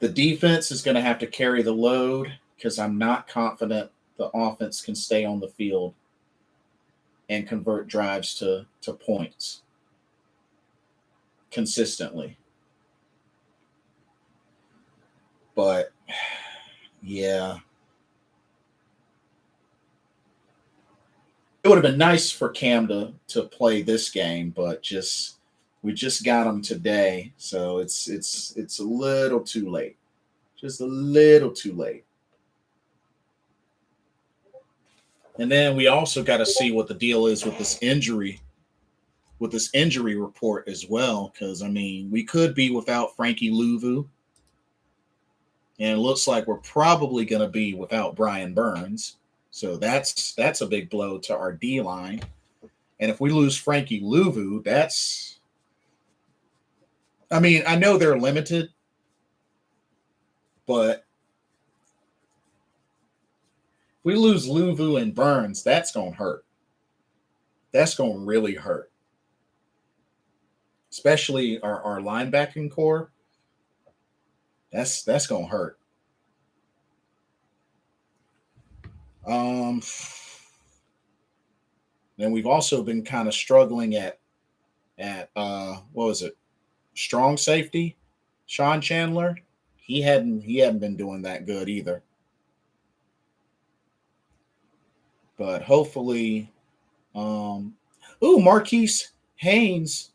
The defense is going to have to carry the load because I'm not confident the offense can stay on the field and convert drives to points consistently. But, yeah. It would have been nice for Cam to play this game, but we just got him today, so it's a little too late. Just a little too late. And then we also got to see what the deal is with this injury report as well, because I mean, we could be without Frankie Louvu, and it looks like we're probably going to be without Brian Burns. So that's a big blow to our D line. And if we lose Frankie Louvu, I mean, I know they're limited, but if we lose Louvu and Burns, that's going to hurt. That's going to really hurt. Especially our linebacking core. That's going to hurt. Then we've also been kind of struggling at what was it? Strong safety, Sean Chandler. He hadn't been doing that good either. But hopefully Marquise Haynes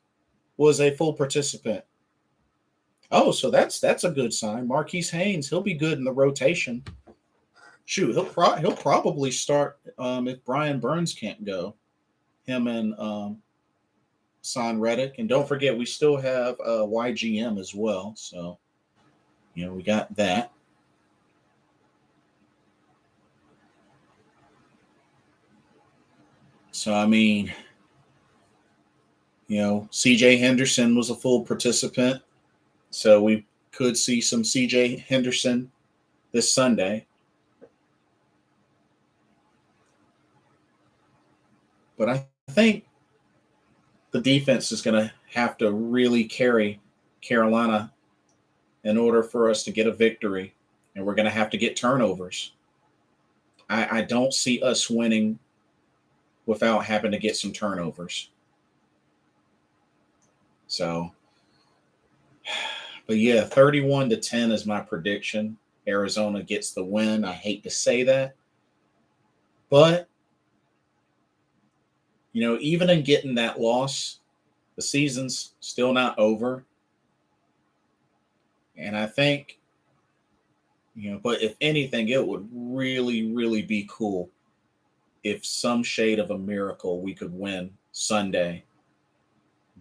was a full participant. Oh, so that's a good sign. Marquise Haynes, he'll be good in the rotation. Shoot, he'll probably start if Brian Burns can't go. Him and Son Reddick, and don't forget we still have YGM as well. So we got that. So I mean, CJ Henderson was a full participant, so we could see some CJ Henderson this Sunday. But I think the defense is going to have to really carry Carolina in order for us to get a victory, and we're going to have to get turnovers. I don't see us winning without having to get some turnovers. So, but yeah, 31-10 is my prediction. Arizona gets the win. I hate to say that, but even in getting that loss, the season's still not over. And I think, but if anything, it would really, really be cool if some shade of a miracle we could win Sunday,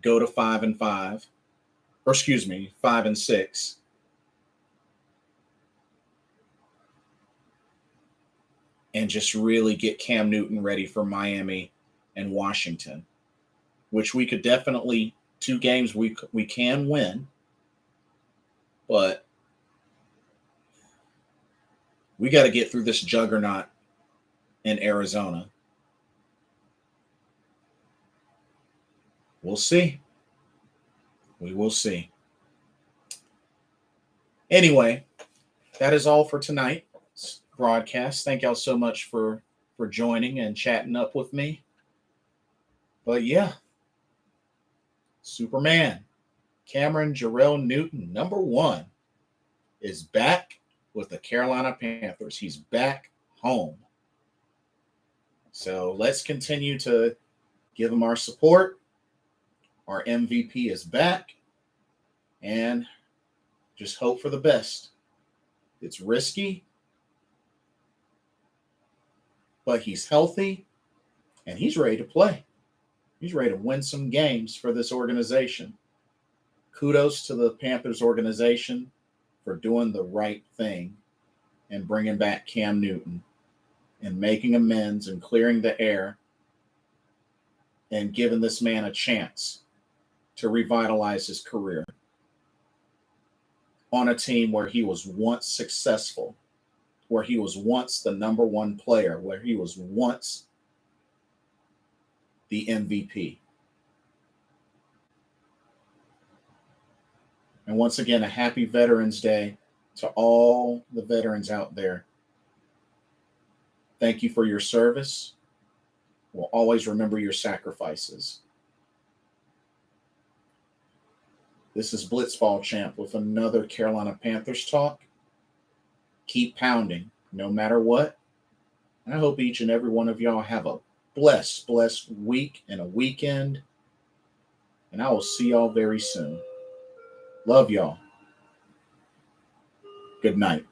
go to 5-5, or 5-6. And just really get Cam Newton ready for Miami and Washington, which we could definitely, 2 games we can win, but we got to get through this juggernaut in Arizona. We'll see. We will see. Anyway, that is all for tonight's broadcast. Thank y'all so much for joining and chatting up with me. But yeah, Superman, Cameron Jarrell Newton, number 1, is back with the Carolina Panthers. He's back home. So let's continue to give him our support. Our MVP is back. And just hope for the best. It's risky, but he's healthy and he's ready to play. He's ready to win some games for this organization. Kudos to the Panthers organization for doing the right thing and bringing back Cam Newton and making amends and clearing the air and giving this man a chance to revitalize his career on a team where he was once successful, where he was once the number 1 player, where he was once the MVP. And once again, a happy Veterans Day to all the veterans out there. Thank you for your service. We'll always remember your sacrifices. This is Blitzball Champ with another Carolina Panthers talk. Keep pounding, no matter what. And I hope each and every one of y'all have a blessed week and a weekend. And I will see y'all very soon. Love y'all. Good night.